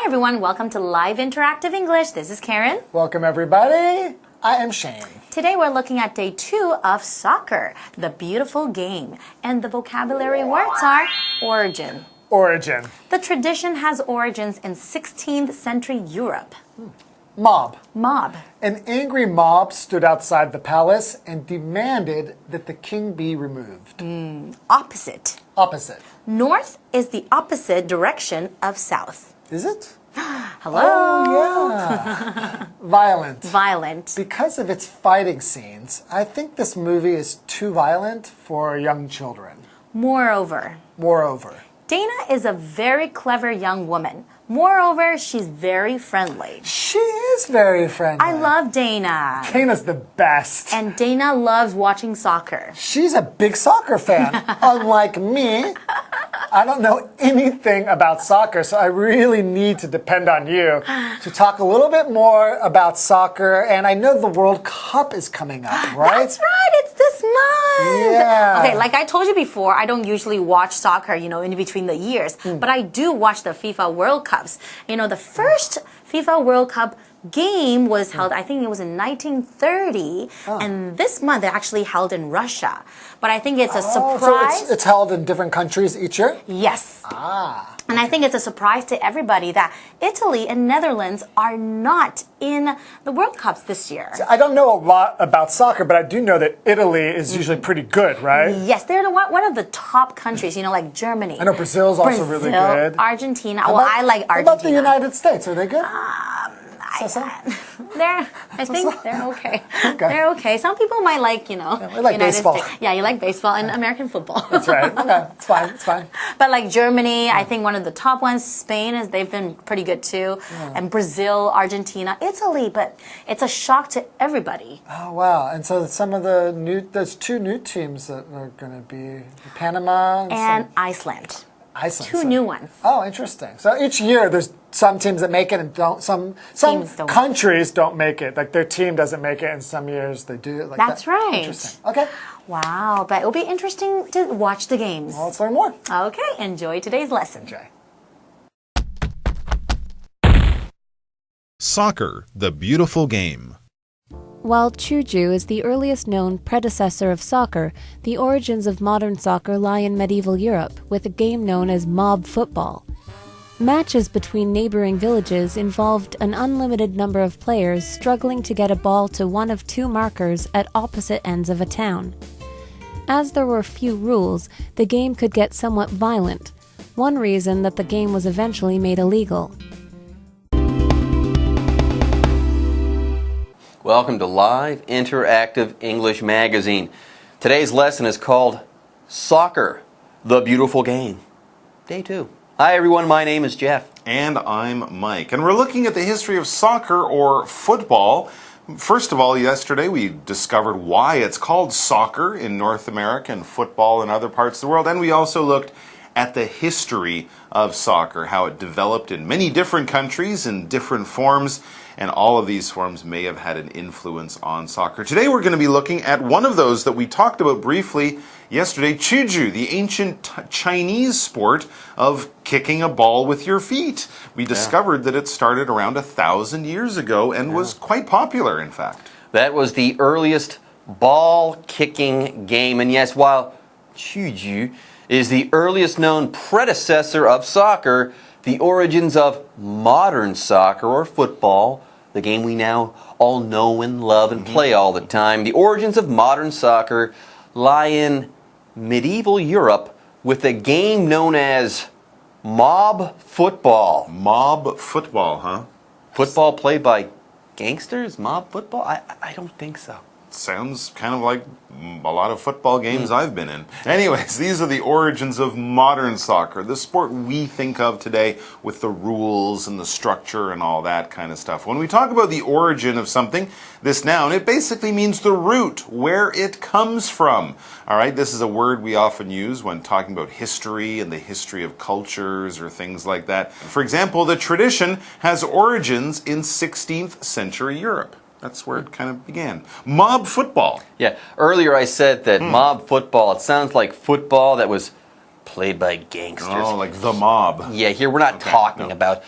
Hi everyone, welcome to Live Interactive English. This is Karen. Welcome everybody. I am Shane. Today we're looking at day 2 of soccer, the beautiful game. And the vocabulary words are origin. Origin. The tradition has origins in 16th century Europe. Mob. Mob. An angry mob stood outside the palace and demanded that the king be removed. Opposite. Opposite. North is the opposite direction of south. Is it? Hello. Oh, yeah. Violent. Violent. Because of its fighting scenes, I think this movie is too violent for young children. Moreover. Moreover. Dana is a very clever young woman. Moreover, she's very friendly. She is very friendly. I love Dana. Dana's the best. And Dana loves watching soccer. She's a big soccer fan. Unlike me, I don't know anything about soccer, so I really need to depend on you to talk a little bit more about soccer. And I know the World Cup is coming up, right? That's right, it's this month. Yeah. Okay, like I told you before, I don't usually watch soccer, in between the years, but I do watch the FIFA World Cups. The first FIFA World Cup game was held, I think it was in 1930, and this month it actually held in Russia. But I think it's a surprise. So it's held in different countries each year? Yes. And I think it's a surprise to everybody that Italy and Netherlands are not in the World Cups this year. I don't know a lot about soccer, but I do know that Italy is usually pretty good, right? Yes, they're one of the top countries, like Germany. I know Brazil's also really good. Argentina. I like Argentina. How about the United States? Are they good? I think they're okay. They're okay. Some people might like, I like United baseball. States. Yeah, you like baseball and American football. That's right. Okay, it's fine. It's fine. But like Germany, I think one of the top ones. Spain they've been pretty good too. Yeah. And Brazil, Argentina, Italy. But it's a shock to everybody. Oh wow! And so some of there's two new teams that are going to be Panama and Iceland. Iceland. Two new ones. Oh, interesting. So each year there's some teams that make it and don't. Some countries don't make it. Like their team doesn't make it, and some years they do. Like That's right. Interesting. Okay. Wow, but it'll be interesting to watch the games. Well, let's learn more. Okay, enjoy today's lesson. Enjoy. Soccer, the beautiful game. While Chuju is the earliest known predecessor of soccer, the origins of modern soccer lie in medieval Europe, with a game known as mob football. Matches between neighboring villages involved an unlimited number of players struggling to get a ball to one of two markers at opposite ends of a town. As there were few rules, the game could get somewhat violent, one reason that the game was eventually made illegal. Welcome to Live Interactive English Magazine. Today's lesson is called Soccer, the Beautiful Game. Day 2. Hi everyone, my name is Jeff. And I'm Mike. And we're looking at the history of soccer or football. First of all, yesterday we discovered why it's called soccer in North America and football in other parts of the world. And we also looked at the history of soccer, how it developed in many different countries in different forms. And all of these forms may have had an influence on soccer. Today we're going to be looking at one of those that we talked about briefly yesterday, Chuju, the ancient Chinese sport of kicking a ball with your feet. We discovered that it started around 1,000 years ago and was quite popular, in fact. That was the earliest ball-kicking game. And yes, while Chuju is the earliest known predecessor of soccer, the origins of modern soccer or football, the game we now all know and love and play all the time, the origins of modern soccer lie in medieval Europe with a game known as mob football. Mob football, huh? Football played by gangsters? Mob football? I don't think so. Sounds kind of like a lot of football games I've been in. Anyways, these are the origins of modern soccer, the sport we think of today with the rules and the structure and all that kind of stuff. When we talk about the origin of something, this noun, it basically means the root, where it comes from. All right, this is a word we often use when talking about history and the history of cultures or things like that. For example, the tradition has origins in 16th century Europe. That's where it kind of began. Mob football. Yeah, earlier I said that mob football, it sounds like football that was played by gangsters. Oh, like the mob. Yeah, here we're not talking about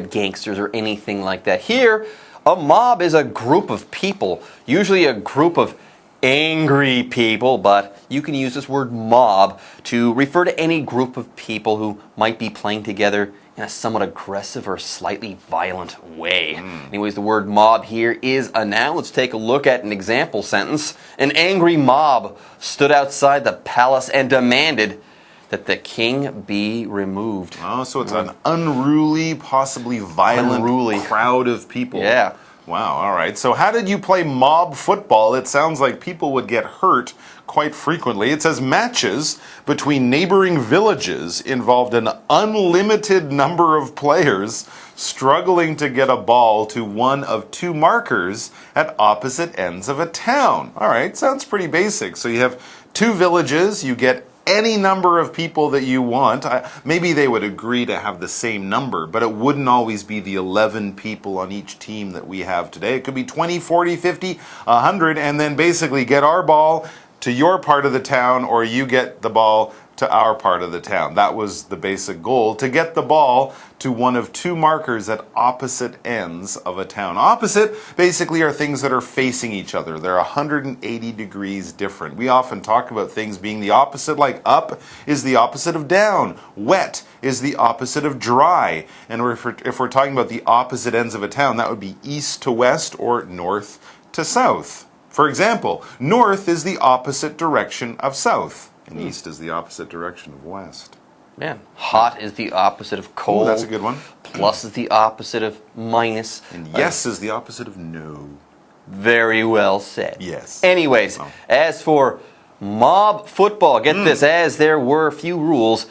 gangsters or anything like that. Here, a mob is a group of people, usually a group of angry people, but you can use this word mob to refer to any group of people who might be playing together in a somewhat aggressive or slightly violent way. Anyways, the word mob here is a noun. Let's take a look at an example sentence. An angry mob stood outside the palace and demanded that the king be removed. Oh, so it's an unruly, possibly violent crowd of people. Yeah. Wow, all right. So how did you play mob football? It sounds like people would get hurt quite frequently. It says matches between neighboring villages involved an unlimited number of players struggling to get a ball to one of two markers at opposite ends of a town. All right, sounds pretty basic. So you have two villages, you get any number of people that you want. Maybe they would agree to have the same number, but it wouldn't always be the 11 people on each team that we have today. It could be 20, 40, 50, 100, and then basically get our ball to your part of the town, or you get the ball to our part of the town. That was the basic goal, to get the ball to one of two markers at opposite ends of a town. Opposite basically are things that are facing each other. They're 180 degrees different. We often talk about things being the opposite, like up is the opposite of down. Wet is the opposite of dry. And if we're talking about the opposite ends of a town, that would be east to west or north to south. For example, north is the opposite direction of south. And east is the opposite direction of west. Man, hot is the opposite of cold. Ooh, that's a good one. Plus is the opposite of minus. And yes is the opposite of no. Very well said. Yes. Anyways, as for mob football, get this, as there were few rules,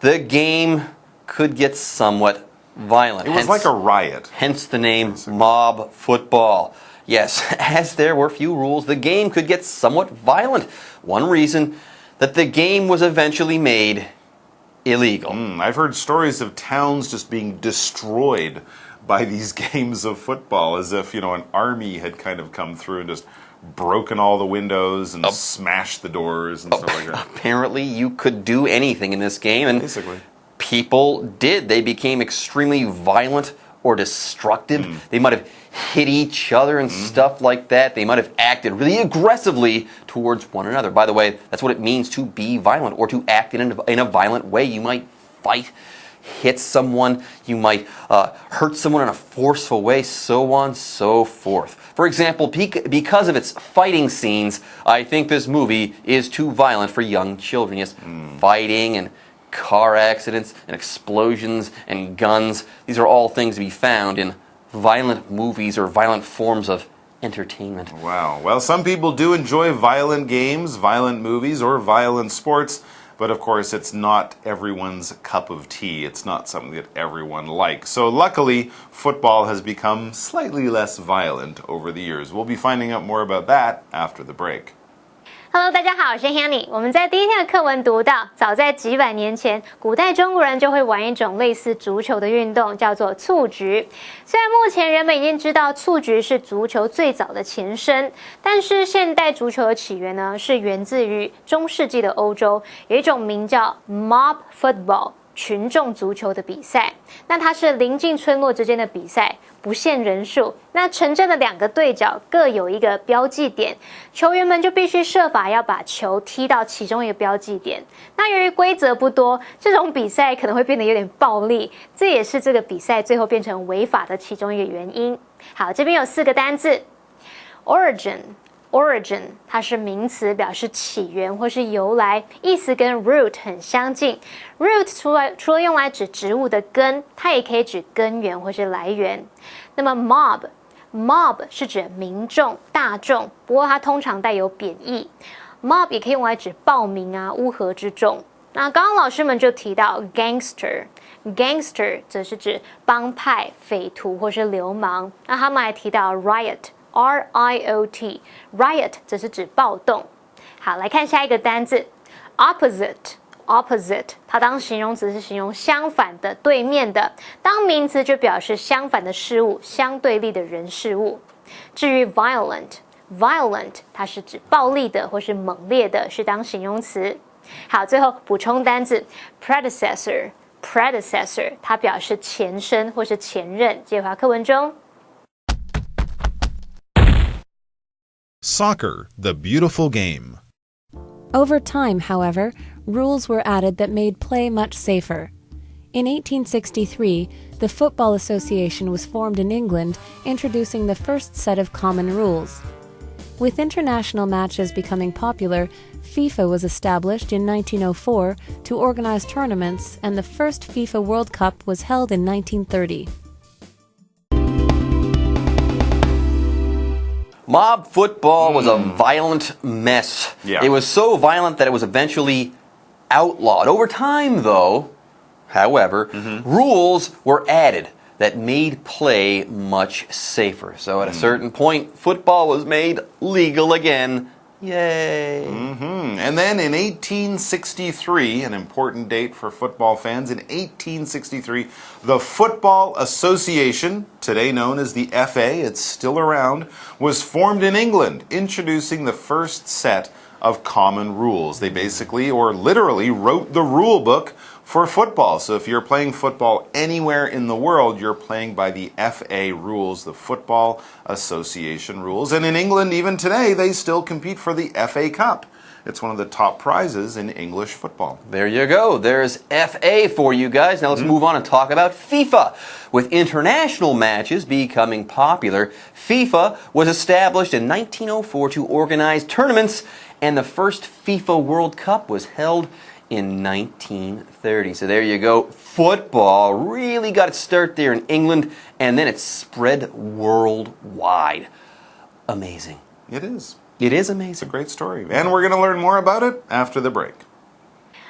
the game could get somewhat violent. It was like a riot. Hence the name mob football. Yes, as there were few rules, the game could get somewhat violent. One reason that the game was eventually made illegal. I've heard stories of towns just being destroyed by these games of football, as if, an army had kind of come through and just broken all the windows and smashed the doors and stuff like that. Apparently you could do anything in this game, and basically people did. They became extremely violent or destructive. They might have hit each other and stuff like that. They might have acted really aggressively towards one another. By the way, that's what it means to be violent or to act in a violent way. You might fight, hit someone, you might hurt someone in a forceful way, so on and so forth. For example, because of its fighting scenes, I think this movie is too violent for young children. Yes, fighting and car accidents and explosions and guns, these are all things to be found in violent movies or violent forms of entertainment. Wow. Well, some people do enjoy violent games, violent movies, or violent sports, but of course it's not everyone's cup of tea. It's not something that everyone likes. So luckily, football has become slightly less violent over the years. We'll be finding out more about that after the break. Hello， 大家好，我是 Hanny。我们在第一天的课文读到，早在几百年前，古代中国人就会玩一种类似足球的运动，叫做蹴鞠。虽然目前人们已经知道蹴鞠是足球最早的前身，但是现代足球的起源呢，是源自于中世纪的欧洲，有一种名叫 mob football。群众足球的比赛，那它是邻近村落之间的比赛，不限人数。那城镇的两个对角各有一个标记点，球员们就必须设法要把球踢到其中一个标记点。那由于规则不多，这种比赛可能会变得有点暴力，这也是这个比赛最后变成违法的其中一个原因。好，这边有4个单字 ，origin。Origin 它是名词，表示起源或是由来，意思跟 root 很相近。root 除了用来指植物的根，它也可以指根源或是来源。那么 mob 是指民众、大众，不过它通常带有贬义。mob 也可以用来指暴民啊、乌合之众。那刚刚老师们就提到 gangster 则是指帮派、匪徒或是流氓。那他们还提到 riot。riot 则是指暴动。好，来看下一个单字 opposite 它当形容词是形容相反的、对面的，当名词就表示相反的事物、相对立的人事物。至于 violent 它是指暴力的或是猛烈的，是当形容词。好，最后补充单字 predecessor， 它表示前身或是前任。接回课文中。Soccer, the beautiful game. Over time, however, rules were added that made play much safer. In 1863, the Football Association was formed in England, introducing the first set of common rules. With international matches becoming popular, FIFA was established in 1904 to organize tournaments, and the first FIFA World Cup was held in 1930. Mob football was a violent mess. Yeah. It was so violent that it was eventually outlawed. Over time, though, however, rules were added that made play much safer. So at a certain point, football was made legal again. Yay. And then in 1863, an important date for football fans, in 1863, the Football Association, today known as the FA, it's still around, was formed in England, introducing the first set of common rules. They basically, or literally, wrote the rule book for football. So if you're playing football anywhere in the world, you're playing by the FA rules, the Football Association rules. And in England, even today, they still compete for the FA Cup. It's one of the top prizes in English football. There you go. There's FA for you guys. Now let's move on and talk about FIFA. With international matches becoming popular, FIFA was established in 1904 to organize tournaments, and the first FIFA World Cup was held in 1930. So there you go. Football really got its start there in England, and then it spread worldwide. Amazing. It is. It is It's a amazing. great story. And we're going to learn more about it after the break.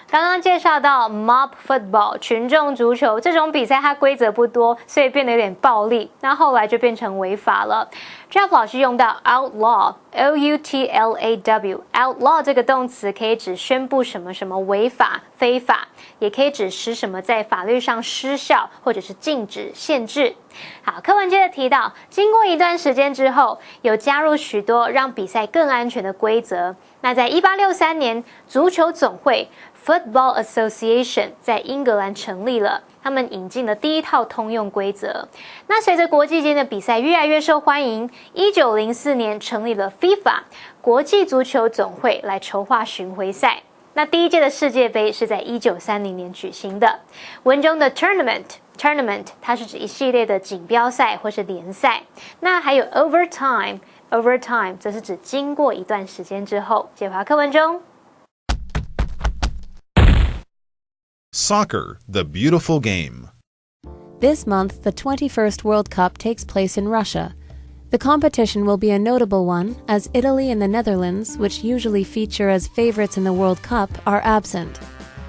刚刚介绍到 mob football 群众足球这种比赛，它规则不多，所以变得有点暴力。那后来就变成违法了。Jeff 老师用到 outlaw outlaw 这个动词可以指宣布什么什么违法、非法，也可以指使什么在法律上失效，或者是禁止、限制。好，课文接着提到，经过一段时间之后，有加入许多让比赛更安全的规则。那在1863年，足球总会 Football Association 在英格兰成立了，他们引进了第一套通用规则。那随着国际间的比赛越来越受欢迎，1904年成立了 FIFA 国际足球总会来筹划巡回赛。那第一届的世界杯是在1930年举行的。文中的 tournament 它是指一系列的锦标赛或是联赛。那还有 overtime 则是指经过一段时间之后。解华课文中。Soccer, the beautiful game. This month, the 21st World Cup takes place in Russia. The competition will be a notable one, as Italy and the Netherlands, which usually feature as favorites in the World Cup, are absent.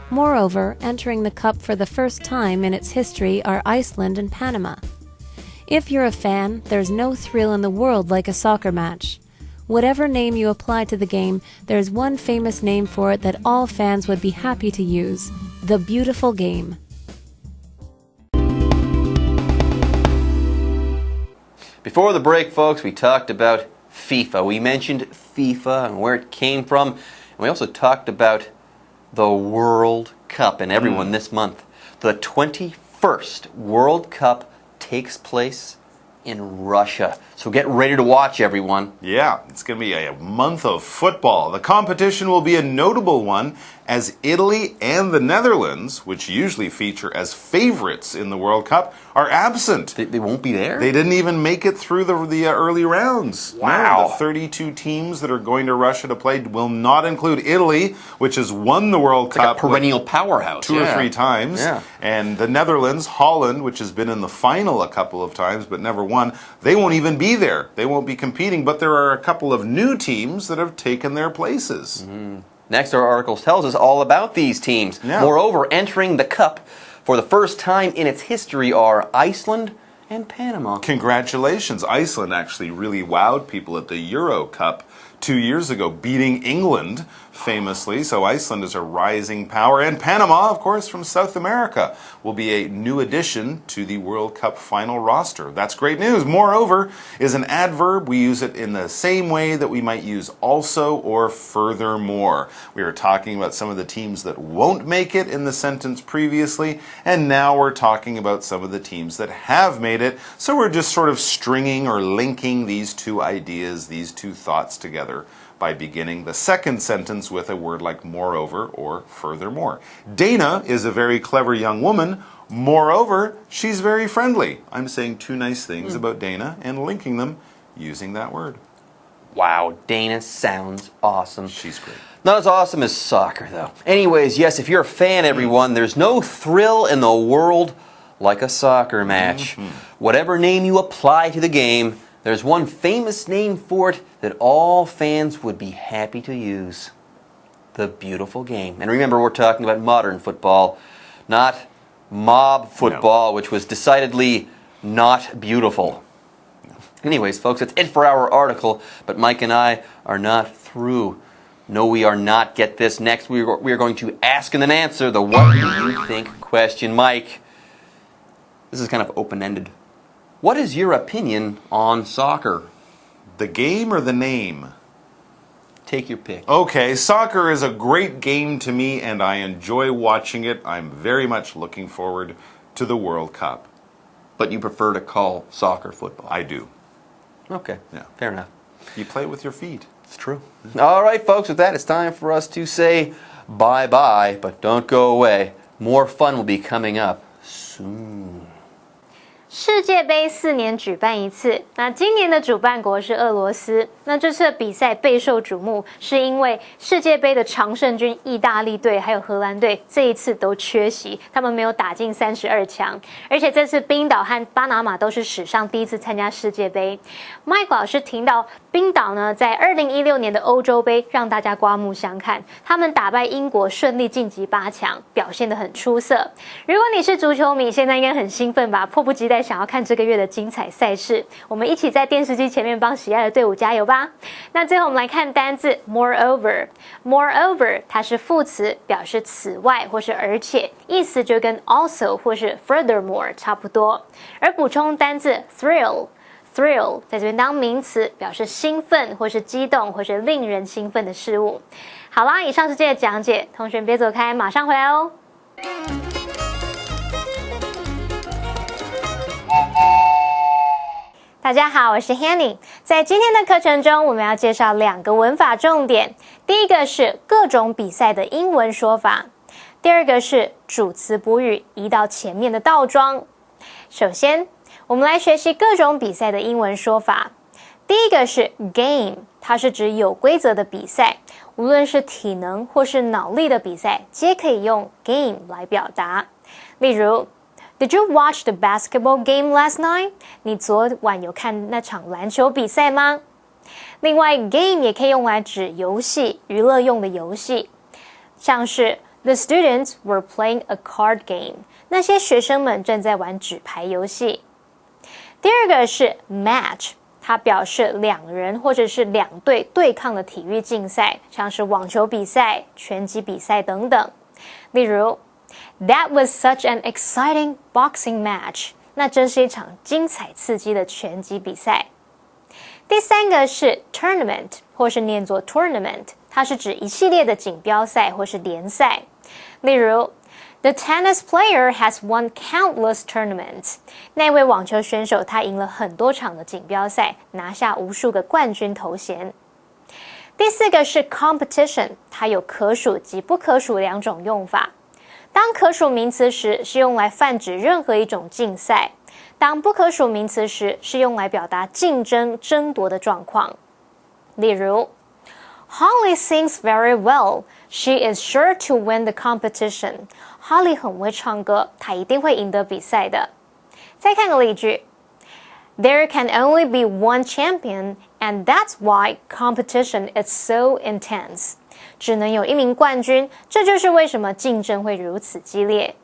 Moreover, entering the Cup for the first time in its history are Iceland and Panama. If you're a fan, there's no thrill in the world like a soccer match. Whatever name you apply to the game, there's one famous name for it that all fans would be happy to use: the beautiful game. Before the break, folks, we talked about FIFA. We mentioned FIFA and where it came from. And we also talked about the World Cup. And everyone, this month, the 21st World Cup takes place in Russia. So get ready to watch, everyone. Yeah, it's going to be a month of football. The competition will be a notable one as Italy and the Netherlands, which usually feature as favorites in the World Cup, are absent. They won't be there? They didn't even make it through the early rounds. Wow. No, the 32 teams that are going to Russia to play will not include Italy, which has won the World Cup. Like a perennial powerhouse. Two or three times. Yeah. And the Netherlands, Holland, which has been in the final a couple of times but never won, they won't even be there. They won't be competing, but there are a couple of new teams that have taken their places. Next, our article tells us all about these teams. Yeah. Moreover, entering the Cup for the first time in its history are Iceland and Panama. Congratulations. Iceland actually really wowed people at the Euro Cup 2 years ago, beating England famously. So Iceland is a rising power. And Panama, of course, from South America, will be a new addition to the World Cup final roster. That's great news. Moreover is an adverb. We use it in the same way that we might use also or furthermore. We were talking about some of the teams that won't make it in the sentence previously, and now we're talking about some of the teams that have made it. So we're just sort of stringing or linking these two ideas, these two thoughts together by beginning the second sentence with a word like moreover or furthermore. Dana is a very clever young woman. Moreover, she's very friendly. I'm saying two nice things about Dana and linking them using that word. Wow, Dana sounds awesome. She's great. Not as awesome as soccer, though. Anyways, yes, if you're a fan, everyone, there's no thrill in the world like a soccer match. Whatever name you apply to the game, there's one famous name for it that all fans would be happy to use. The beautiful game. And remember, we're talking about modern football, not mob football, which was decidedly not beautiful. Anyways, folks, that's it for our article, but Mike and I are not through. No, we are not. Get this. Next, we are going to ask and then answer the what do you think question. Mike, this is kind of open-ended. What is your opinion on soccer? The game or the name? Take your pick. Okay, soccer is a great game to me, and I enjoy watching it. I'm very much looking forward to the World Cup. But you prefer to call soccer football? I do. Okay, Yeah. fair enough. You play it with your feet. It's true. All right, folks, with that, it's time for us to say bye-bye, but don't go away. More fun will be coming up soon. 世界杯4年举办一次，那今年的主办国是俄罗斯。那这次的比赛备受瞩目，是因为世界杯的常胜军意大利队还有荷兰队这一次都缺席，他们没有打进32强。而且这次冰岛和巴拿马都是史上第一次参加世界杯。Mike 老师提到，冰岛呢在2016年的欧洲杯让大家刮目相看，他们打败英国顺利晋级8强，表现得很出色。如果你是足球迷，现在应该很兴奋吧，迫不及待想要看这个月的精彩赛事。我们一起在电视机前面帮喜爱的队伍加油吧。那最后我们来看单字 moreover。moreover 它是副词，表示此外或是而且，意思就跟 also 或是 furthermore 差不多。而补充单字 thrill 在这边当名词，表示兴奋或是激动或是令人兴奋的事物。好啦，以上是这个讲解，同学们别走开，马上回来哦。大家好，我是 Hanny。在今天的课程中，我们要介绍2个文法重点。第一个是各种比赛的英文说法，第二个是主词补语移到前面的倒装。首先，我们来学习各种比赛的英文说法。第一个是 game， 它是指有规则的比赛，无论是体能或是脑力的比赛，皆可以用 game 来表达。例如Did you watch the basketball game last night? 你昨晚有看那场篮球比赛吗？另外 game 也可以用来指游戏，娱乐用的游戏，像是 The students were playing a card game. 那些学生们正在玩纸牌游戏。第二个是 match， 它表示2人或者是2队对抗的体育竞赛，像是网球比赛、拳击比赛等等。例如That was such an exciting boxing match. 那真是一场精彩刺激的拳击比赛。第三个是 tournament， 或是念作 tournament， 它是指一系列的锦标赛或是联赛。例如 The tennis player has won countless tournaments. 那位网球选手他赢了很多场的锦标赛，拿下无数个冠军头衔。第四个是 competition， 它有可数及不可数2种用法。当可数名词时，是用来泛指任何一种竞赛；当不可数名词时，是用来表达竞争、争夺的状况。例如 ，Holly sings very well. She is sure to win the competition. Holly 很会唱歌，她一定会赢得比赛的。再看个例句 ，There can only be one champion, and that's why competition is so intense. 只能有1名冠军，这就是为什么竞争会如此激烈。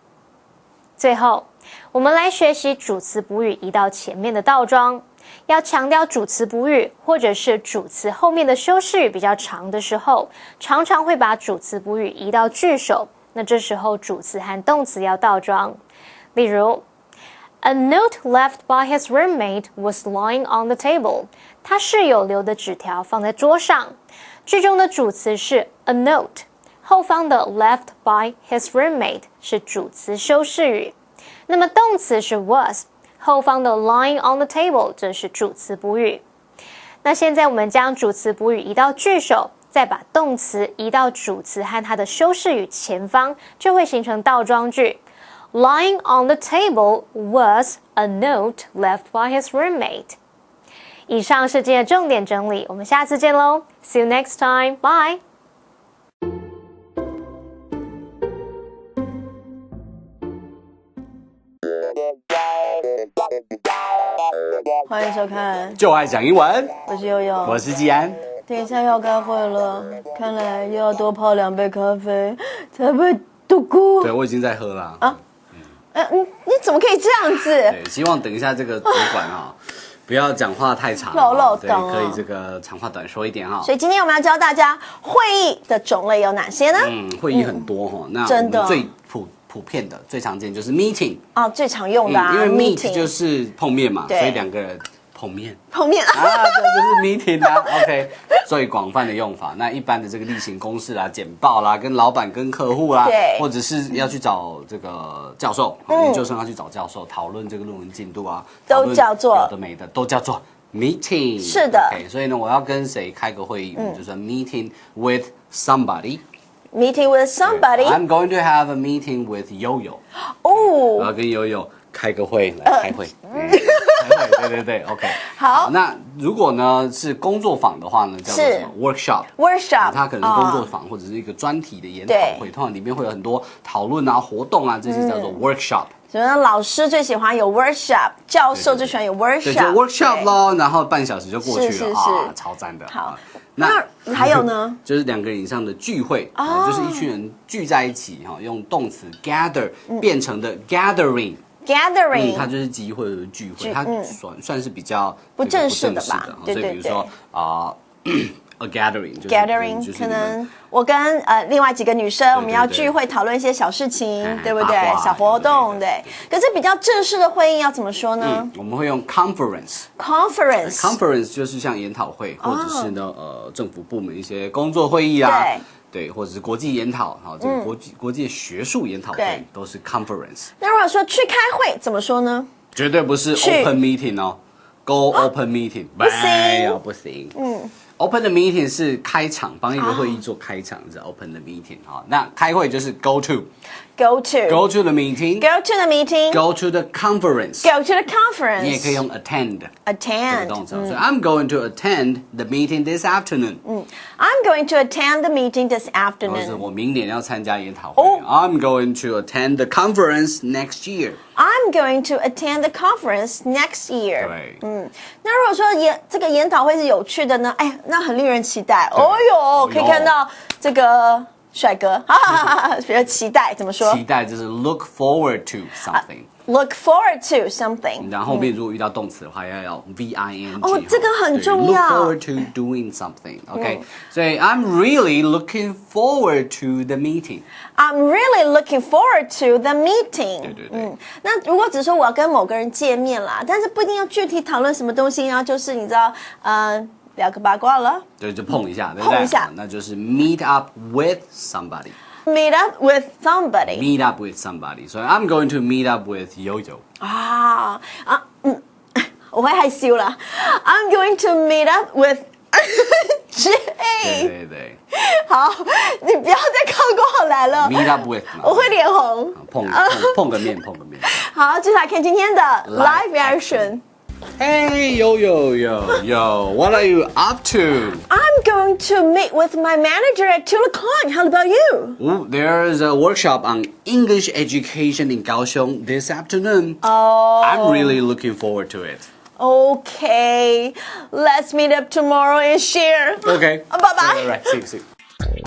最后，我们来学习主词补语移到前面的倒装。要强调主词补语，或者是主词后面的修饰语比较长的时候，常常会把主词补语移到句首。那这时候主词和动词要倒装。例如 A note left by his roommate was lying on the table. 他室友留的纸条放在桌上。句中的主词是 a note， 后方的 left by his roommate 是主词修饰语。那么动词是 was， 后方的 lying on the table 这是主词补语。那现在我们将主词补语移到句首，再把动词移到主词和它的修饰语前方，就会形成倒装句。Lying on the table was a note left by his roommate. 以上是今天的重点整理，我们下次见喽 ！See you next time. Bye. 欢迎收看，就爱讲英文，我是悠悠，我是季安。等一下要开会了，看来又要多泡2杯咖啡才不会度过。对，我已经在喝了啊。你怎么可以这样子？对，希望等一下这个主管不要讲话太长，对，可以这个长话短说一点哈。所以今天我们要教大家会议的种类有哪些呢？会议很多哈，那我们最普遍的、最常见就是 meeting 啊，最常用的因为 meet 就是碰面嘛，所以两个人碰面啊，这就是 meeting 啊。OK， 最广泛的用法。那一般的这个例行公事啦、简报啦、跟老板、跟客户啦，或者是要去找这个教授、研究生要去找教授讨论这个论文进度啊，都叫做有的没的，都叫做 meeting。是的。OK， 所以呢，我要跟谁开个会议，就说 meeting with somebody。Meeting with somebody. I'm going to have a meeting with Yo-Yo. 我要跟 Yo-Yo 开个会来开会。开会，对 ，OK。好，那如果呢是工作坊的话呢，叫做什么 workshop？ 它可能是工作坊或者是一个专题的研讨会，通常里面会有很多讨论啊、活动啊，这些叫做 workshop。所以老师最喜欢有 workshop， 教授最喜欢有 workshop， 对，就 workshop 咯，然后半小时就过去了啊，超赞的。好。那还有呢？就是2个人以上的聚会，就是一群人聚在一起用动词 gather 变成的 gathering，它就是集会或聚会，它算是比较不正式的吧？对，比如说a gathering， 就是可能我跟另外几个女生，我们要聚会讨论一些小事情，对不对？小活动，对。可是比较正式的会议要怎么说呢？我们会用 conference 就是像研讨会，或者是呢政府部门一些工作会议啊，对，或者是国际研讨，这个国际学术研讨会都是 conference。那如果说去开会怎么说呢？绝对不是 open meeting 哦 ，go open meeting， 不行。Open the meeting 是开场，帮一个会议做开场是 open the meeting 那开会就是 go to the meeting， go to the conference， 你也可以用 attend 这个动词，所以 I'm going to attend the meeting this afternoon。I'm going to attend the meeting this afternoon。或者我明年要参加研讨会。I'm going to attend the conference next year。I'm going to attend the conference next year。对，那如果说这个研讨会是有趣的呢？哎，那很令人期待。哦哟，可以看到这个帅哥，比较期待，怎么说？期待就是 look forward to something。Look forward to something。然后后面如果遇到动词的话，要 VING。这个很重要。Look forward to doing something。OK，所以 I'm really looking forward to the meeting。I'm really looking forward to the meeting。对。那如果只是说我要跟某个人见面啦，但是不一定要具体讨论什么东西啊，就是你知道，聊个八卦了。对，就碰一下，对不对？碰一下，那就是 meet up with somebody。Meet up with somebody。So I'm going to meet up with Yo-Yo。我会害羞了。I'm going to meet up with Jay。对。好，你不要再靠过我来了。Meet up with， 我会脸红。碰个面。好，接下来看今天的 live reaction。Hey, yo, what are you up to? I'm going to meet with my manager at 2 o'clock. How about you? Ooh, there's a workshop on English education in Kaohsiung this afternoon. I'm really looking forward to it. Okay, let's meet up tomorrow and share. Okay. Bye-bye. All right, see you.